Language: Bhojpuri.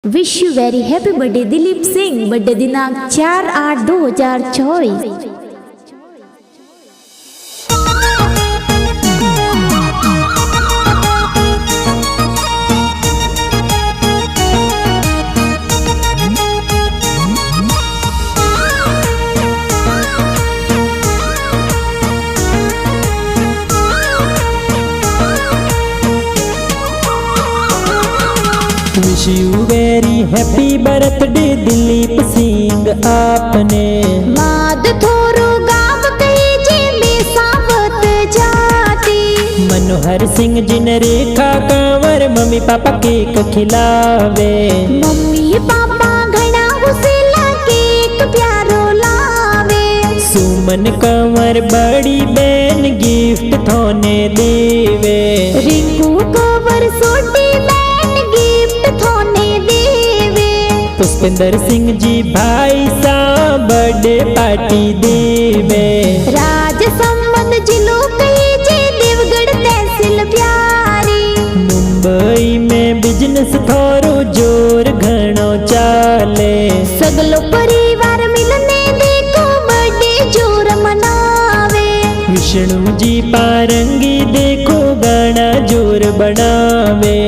Wish you very happy birthday Dilip Singh. Birthday दिनांक 4/8/2024। Wish you very happy birthday Dilip Singh आपने माद थोरो गाँव कही जी में सावत जाती। मनोहर सिंह जी ने रेखा कंवर मम्मी पापा केक खिलावे। मम्मी पापा घना हुसेला केक प्यारो लावे। सुमन कंवर बड़ी बहन गिफ्ट थोने देवे। रिंकू कंवर छोटी बहन गिफ्ट थोने देवे। पुष्पेंद्र सिंह जी भाई सा बर्थडे पार्टी देवे। राज संबंध जिलो कही जी देवगढ़ तहसील प्यारी। मुंबई में बिजनेस थोरो जोर घणो चाले। सगलो परिवार मिलने देखो बर्थडे जोर मनावे। विष्णु जी पारंगी देखो गाना जोर बनावे।